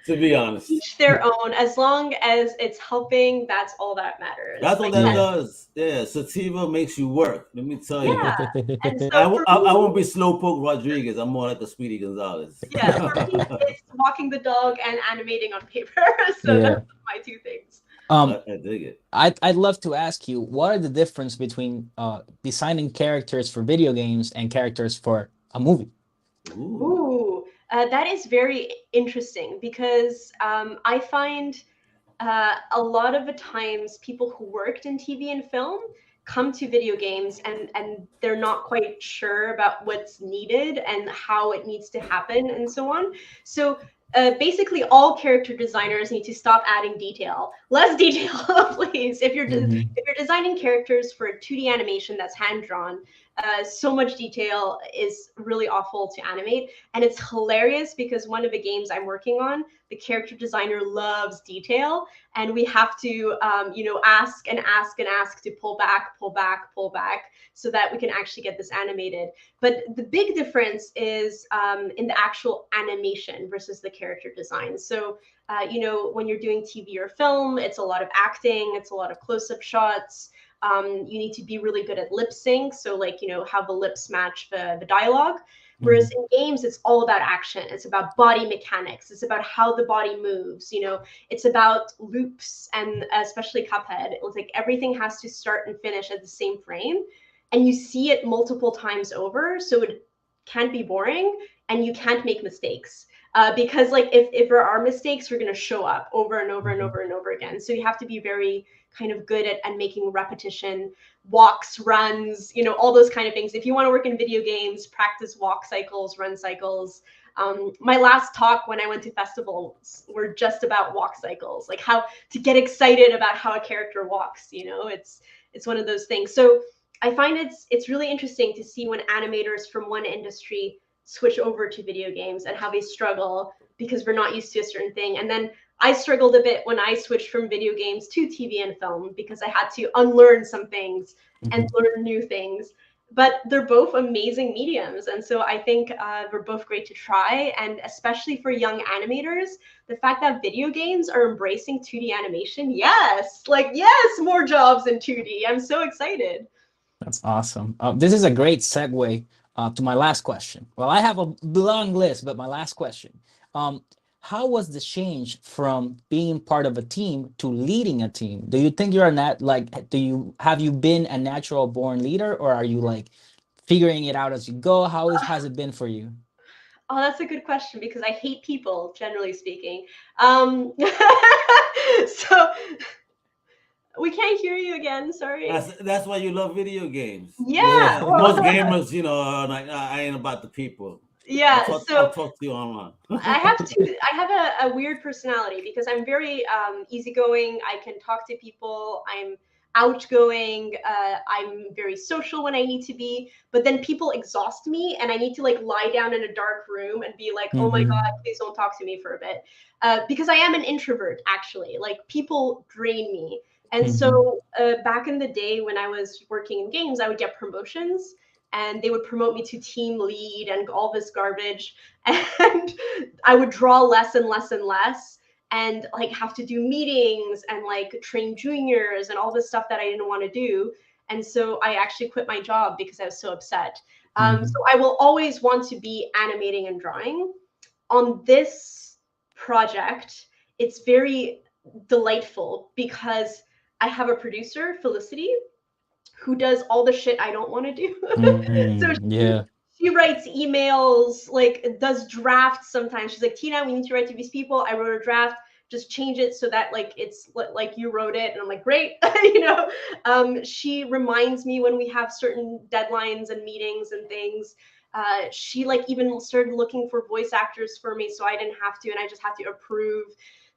To be honest. Each their own. As long as it's helping, that's all that matters. That's all that does. Yeah, sativa makes you work. Let me tell you. Yeah. And so I won't be slowpoke Rodiguez. I'm more like a Speedy Gonzalez. Yeah, for me, it's walking the dog and animating on paper. So that's my two things. I dig it. I'd love to ask you, what are the difference between designing characters for video games and characters for a movie? That is very interesting, because I find a lot of the times people who worked in TV and film come to video games and they're not quite sure about what's needed and how it needs to happen and so on. So basically all character designers need to stop adding detail. Less detail, please. If you're designing characters for a 2D animation that's hand-drawn, so much detail is really awful to animate. And it's hilarious because one of the games I'm working on, the character designer loves detail. And we have to, ask and ask and ask to pull back, so that we can actually get this animated. But the big difference is in the actual animation versus the character design. So, when you're doing TV or film, it's a lot of acting, it's a lot of close-up shots. You need to be really good at lip sync. So how the lips match the dialogue. Whereas in games, it's all about action. It's about body mechanics. It's about how the body moves. It's about loops, and especially Cuphead. It's like everything has to start and finish at the same frame. And you see it multiple times over. So it can't be boring and you can't make mistakes. Because if there are mistakes, you're going to show up over and over and over and over again. So you have to be very kind of good at making repetition, walks, runs, all those kind of things. If you want to work in video games, practice walk cycles, run cycles. My last talk when I went to festivals were just about walk cycles, like how to get excited about how a character walks. It's one of those things. So I find it's really interesting to see when animators from one industry switch over to video games and how they struggle because we're not used to a certain thing. And then I struggled a bit when I switched from video games to TV and film because I had to unlearn some things and learn new things. But they're both amazing mediums. And so I think they're both great to try. And especially for young animators, the fact that video games are embracing 2D animation, yes, more jobs in 2D. I'm so excited. That's awesome. This is a great segue to my last question. Well, I have a long list, but my last question. How was the change from being part of a team to leading a team? Do you think you're have you been a natural born leader, or are you figuring it out as you go? Has it been for you? Oh, that's a good question because I hate people, generally speaking. So we can't hear you again. Sorry. That's why you love video games. Yeah. Most gamers, are like, I ain't about the people. Yeah. I'll talk to you online. I have a weird personality because I'm very easygoing. I can talk to people. I'm outgoing. I'm very social when I need to be. But then people exhaust me, and I need to lie down in a dark room and be like, oh my God, please don't talk to me for a bit. Because I am an introvert, actually. People drain me. And so back in the day when I was working in games, I would get promotions. And they would promote me to team lead and all this garbage. And I would draw less and less and less and have to do meetings and train juniors and all this stuff that I didn't want to do. And so I actually quit my job because I was so upset. So I will always want to be animating and drawing. On this project, it's very delightful because I have a producer, Felicity, who does all the shit I don't want to do. So she writes emails, does drafts sometimes. She's like, Tina, we need to write to these people. I wrote a draft. Just change it so that it's like you wrote it. And I'm like, great. She reminds me when we have certain deadlines and meetings and things. She even started looking for voice actors for me so I didn't have to, and I just have to approve.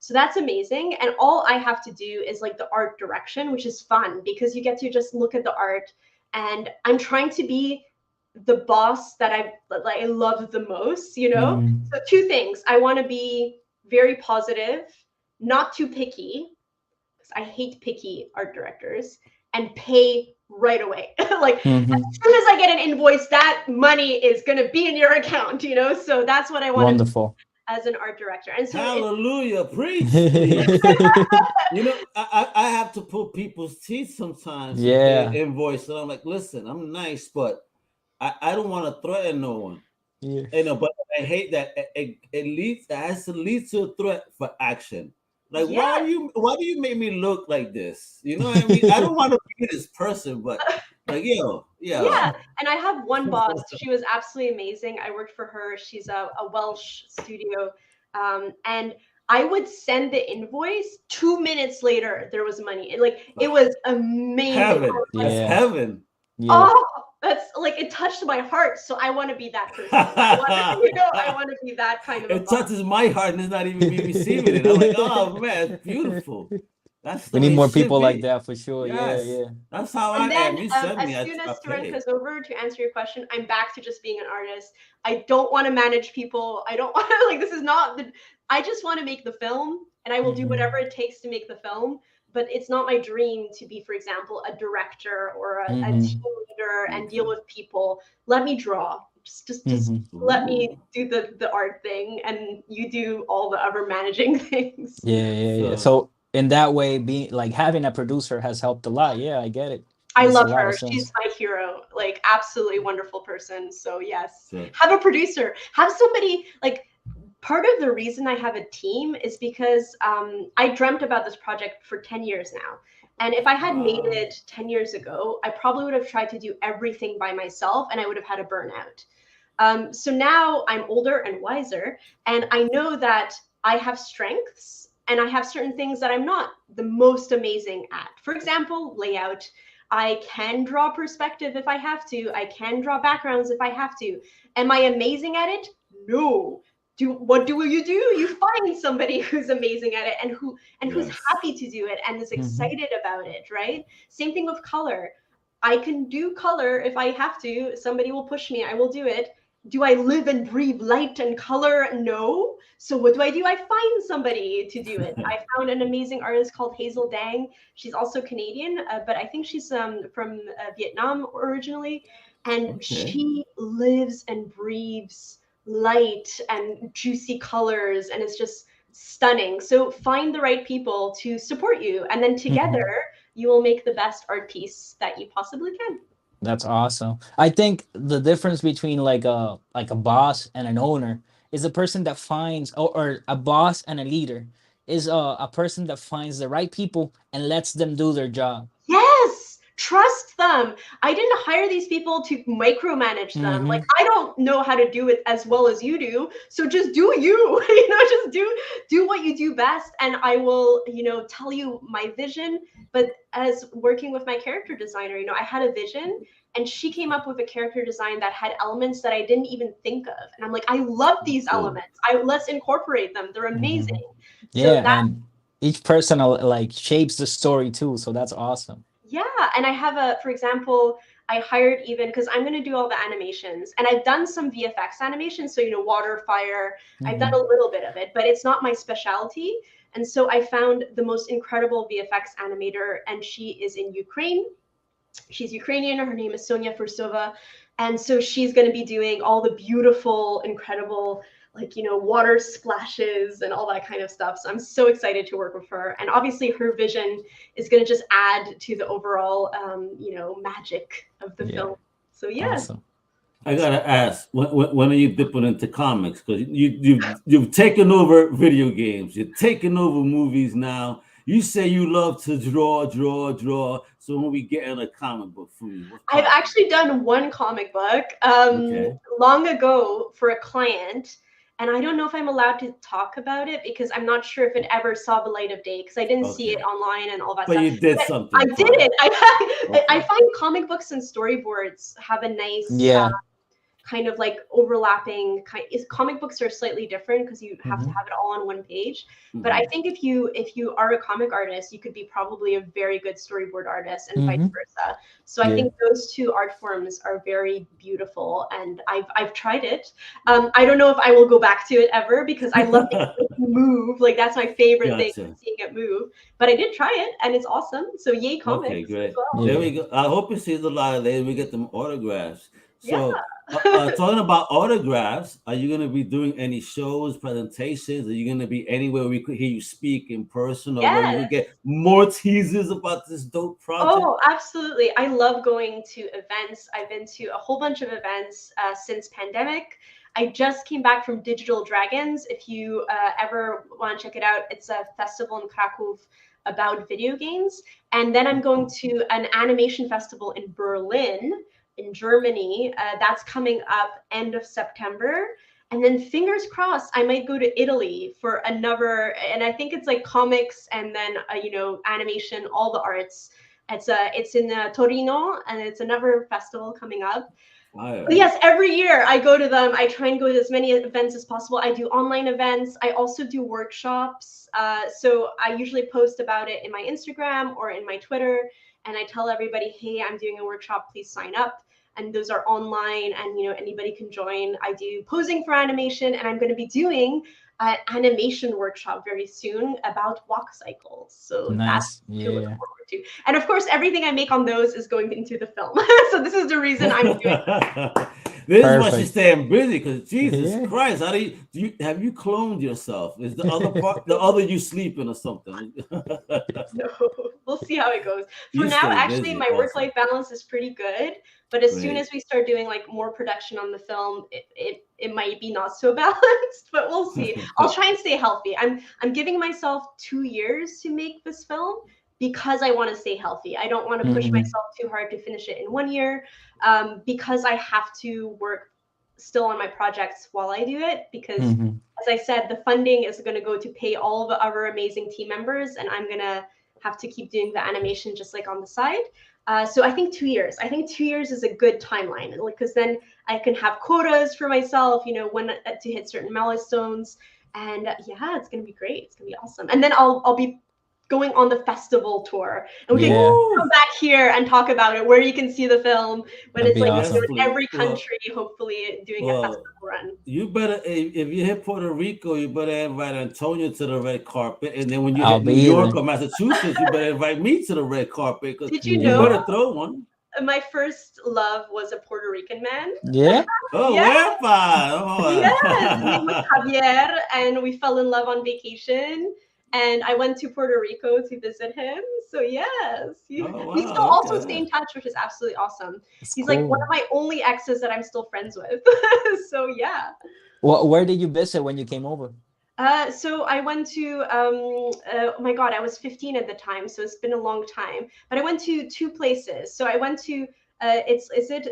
So that's amazing. And all I have to do is the art direction, which is fun because you get to just look at the art. And I'm trying to be the boss that I love the most, So two things. I want to be very positive, not too picky, because I hate picky art directors, and pay right away. As soon as I get an invoice, that money is going to be in your account, So that's what I want. Wonderful. As an art director. And so hallelujah, preach. I have to pull people's teeth sometimes. Invoice, and I'm like, listen, I'm nice, but I don't want to threaten no one. But I hate that it has to lead to a threat for action. Why do you make me look like this? You know what I mean? I don't want to be this person, but yeah. And I have one boss. She was absolutely amazing. I worked for her. She's a Welsh studio. And I would send the invoice 2 minutes later. There was money. It was amazing. Heaven. That's heaven. Yeah. Oh, that's like, it touched my heart. So I want to be that person. I want to be that kind of. It touches my heart, and it's not even me receiving it. I'm like, oh man, it's beautiful. We need more people like that for sure. Yes. Yeah. That's how and I then, am. You as send me, soon as I pay. Syrenka's over, to answer your question, I'm back to just being an artist. I don't want to manage people. I don't want to, like, this is not the, I just want to make the film, and I will do whatever it takes to make the film. But it's not my dream to be, for example, a director or a team leader and deal with people. Let me draw. Just let me do the art thing, and you do all the other managing things. Yeah. So in that way, being like having a producer has helped a lot. Yeah, I get it. I love her. She's my hero. Like, absolutely wonderful person. So yes, have a producer. Have somebody, like, part of the reason I have a team is because I dreamt about this project for 10 years now. And if I had made it 10 years ago, I probably would have tried to do everything by myself, and I would have had a burnout. So now I'm older and wiser, and I know that I have strengths and I have certain things that I'm not the most amazing at. For example, layout. I can draw perspective if I have to. I can draw backgrounds if I have to. Am I amazing at it? No. What do you do? You find somebody who's amazing at it and who's happy to do it and is excited about it, right? Same thing with color. I can do color if I have to. Somebody will push me. I will do it. Do I live and breathe light and color? No. So what do? I find somebody to do it. I found an amazing artist called Hazel Dang. She's also Canadian, but I think she's from Vietnam originally. And she lives and breathes light and juicy colors, and it's just stunning. So find the right people to support you, and then together you will make the best art piece that you possibly can. That's awesome. I think the difference between like a boss and an owner is a person that finds, or a boss and a leader is a person that finds the right people and lets them do their job. Yes, trust them. I didn't hire these people to micromanage them. Like, I don't know how to do it as well as you do, so just do you. Just do what you do best, and I will, tell you my vision. But as working with my character designer, I had a vision, and she came up with a character design that had elements that I didn't even think of. And I'm like, I love these elements. Let's incorporate them. They're amazing. Yeah, and each person like shapes the story too. So that's awesome. Yeah, and I have for example, I hired even, because I'm going to do all the animations, and I've done some VFX animations. So, water, fire, I've done a little bit of it, but it's not my specialty. And so I found the most incredible VFX animator, and she is in Ukraine. She's Ukrainian. Her name is Sonia Fursova. And so she's going to be doing all the beautiful, incredible, water splashes and all that kind of stuff. So I'm so excited to work with her. And obviously her vision is going to just add to the overall, magic of the film. So yeah. Awesome. I gotta ask, when are you dipping into comics? Because you've taken over video games, you're taking over movies now. You say you love to draw. So when we get in a comic book for you, I've actually done one comic book long ago for a client, and I don't know if I'm allowed to talk about it because I'm not sure if it ever saw the light of day, because I didn't see it online and all that stuff. But you did something. I did it. I find comic books and storyboards have a nice kind of like overlapping comic books are slightly different because you have to have it all on one page. But I think if you are a comic artist, you could be probably a very good storyboard artist, and vice versa. So I think those two art forms are very beautiful, and I've tried it. I don't know if I will go back to it ever, because I love it move. Like, that's my favorite thing, seeing it move. But I did try it, and it's awesome. So yay, comics. Okay, great. Well. There we go. I hope you see the light of day. We get them autographs. So talking about autographs, are you going to be doing any shows, presentations? Are you going to be anywhere we could hear you speak in person, or where you get more teasers about this dope project? Oh, absolutely. I love going to events. I've been to a whole bunch of events since pandemic. I just came back from Digital Dragons. If you ever want to check it out, it's a festival in Krakow about video games. And then I'm going to an animation festival in Berlin, in Germany. That's coming up end of September. And then fingers crossed, I might go to Italy for another, and I think it's like comics and then animation, all the arts. It's in Torino, and it's another festival coming up. But yes, every year I go to them. I try and go to as many events as possible. I do online events. I also do workshops. So I usually post about it in my Instagram or in my Twitter, and I tell everybody, hey, I'm doing a workshop, please sign up. And those are online, and anybody can join. I do posing for animation, and I'm going to be doing an animation workshop very soon about walk cycles. So Nice. that's to look forward to. And of course, everything I make on those is going into the film. So this is the reason I'm doing it. This is why she's staying busy, because Jesus Christ, how do you have you cloned yourself? Is the other part the other you sleeping or something? No, we'll see how it goes. For now, actually, my work-life balance is pretty good. But as soon as we start doing like more production on the film, it might be not so balanced, but we'll see. I'll try and stay healthy. I'm giving myself 2 years to make this film because I want to stay healthy. I don't want to push myself too hard to finish it in 1 year, because I have to work still on my projects while I do it, because as I said, the funding is going to go to pay all the other amazing team members, and I'm going to have to keep doing the animation just like on the side. So I think 2 years. I think 2 years is a good timeline, because then I can have quotas for myself, when to hit certain milestones, and yeah, it's gonna be great. It's gonna be awesome. And then I'll be going on the festival tour, and we can come back here and talk about it, where you can see the film when it's like awesome. In every country, hopefully doing a festival run. You better, if you hit Puerto Rico, you better invite Antonio to the red carpet, and then when you hit New York or Massachusetts, you better invite me to the red carpet, because you better throw one. My first love was a Puerto Rican man. Yeah. Oh, yes. Yes, his name was Javier, and we fell in love on vacation. And I went to Puerto Rico to visit him. So yes, we still also stay in touch, which is absolutely awesome. He's like one of my only exes that I'm still friends with. So yeah. Well, where did you visit when you came over? So I went to, oh my God, I was 15 at the time, so it's been a long time. But I went to 2 places. So I went to,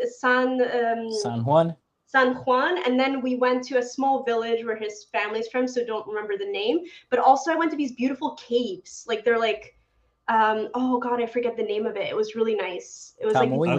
San Juan? San Juan, and then we went to a small village where his family's from, so don't remember the name. But also I went to these beautiful caves. Like they're like, oh God, I forget the name of it. It was really nice. It was Camuy,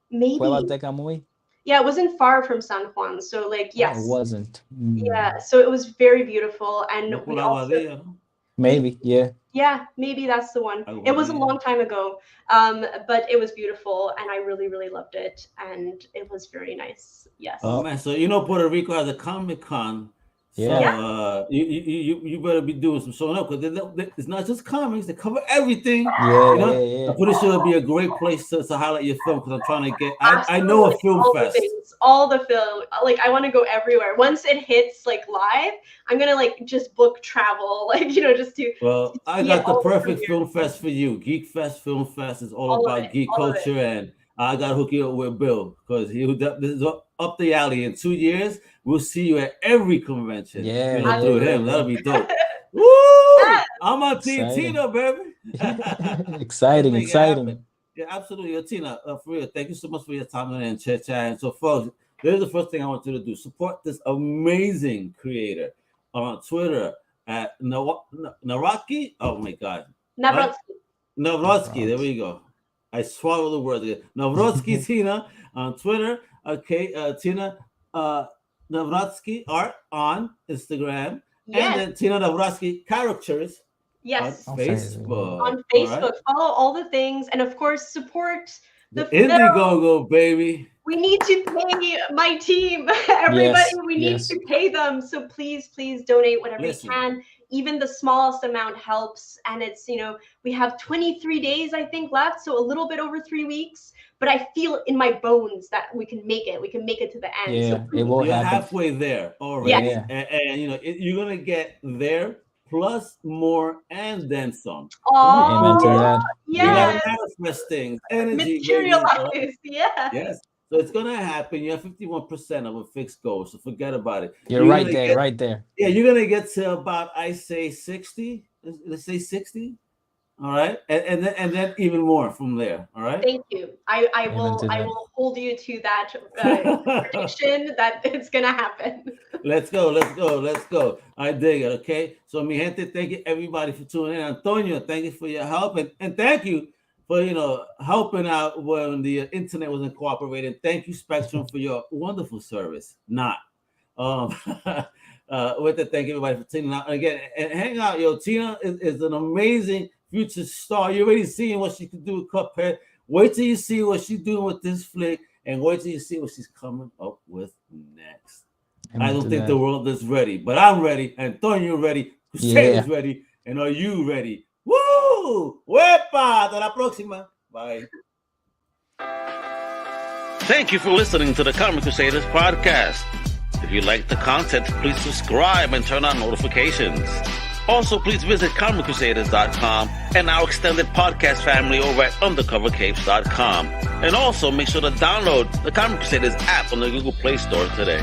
maybe? Cuevas de Camuy? Yeah, it wasn't far from San Juan. So like, yes. Oh, it wasn't. Yeah, so it was very beautiful. And we also... Maybe, yeah. Yeah, maybe that's the one. It was a long time ago, but it was beautiful, and I really, really loved it, and it was very nice. Yes. Oh man, so Puerto Rico has a Comic-Con. Yeah. So you better be doing some showing up, because it's not just comics; they cover everything. Yeah. I'm pretty sure it'll be a great place to highlight your film, because I'm trying to get. I know a film fest. All the film, like I want to go everywhere. Once it hits like live, I'm gonna like just book travel, like just to. Well, I got the perfect film fest for you. Geek Fest Film Fest is all about geek culture, and I got to hook you up with Bill, because this is up the alley. In 2 years, we'll see you at every convention. Yeah, through him. That'll be dope. Woo! I'm on Team Tina, baby. Exciting. Yeah, absolutely. Tina, for real, thank you so much for your time and chat. And so, folks, here's the first thing I want you to do. Support this amazing creator on Twitter at Nawrocki. Oh, my God. Nawrocki. There we go. I swallowed the word again. Nawrocki Tina on Twitter. Okay, Tina Nawrocki art on Instagram. Yes. And then Tina Nawrocki characters. Yes. On Facebook. On Facebook. Right. Follow all the things. And of course, support the IndieGoGo, baby. We need to pay my team. Everybody, we need to pay them. So please donate whatever you can. Even the smallest amount helps. And it's, we have 23 days, I think, left. So a little bit over 3 weeks. But I feel in my bones that we can make it. We can make it to the end. Yeah, so it will You're happen. halfway there already. Yes. And you're going to get there plus more and then some. Oh, amen to that. You got to manifest things. Energy. Materialize. Yeah. Yes. So it's going to happen. You have 51% of a fixed goal. So forget about it. You're right there. Yeah, you're going to get to about, I say 60. Let's say 60. All right, and then even more from there. All right. Thank you. I will hold you to that prediction that it's gonna happen. Let's go. I dig it. Okay. So, mi gente, thank you everybody for tuning in. Antonio, thank you for your help, and thank you for helping out when the internet wasn't cooperating. Thank you, Spectrum, for your wonderful service. With it, thank everybody for tuning out. And again, and hang out, yo. Tina is an amazing future star. You're already seeing what she can do with Cuphead. Wait till you see what she's doing with this flick, and wait till you see what she's coming up with next. I don't think the world is ready, but I'm ready. Antonio ready. Crusaders ready. And are you ready? Woo! Wepa! Hasta la próxima. Bye. Thank you for listening to the Comic Crusaders podcast. If you like the content, please subscribe and turn on notifications. Also, please visit comiccrusaders.shop and our extended podcast family over at undercovercapes.com. And also, make sure to download the Comic Crusaders app on the Google Play Store today.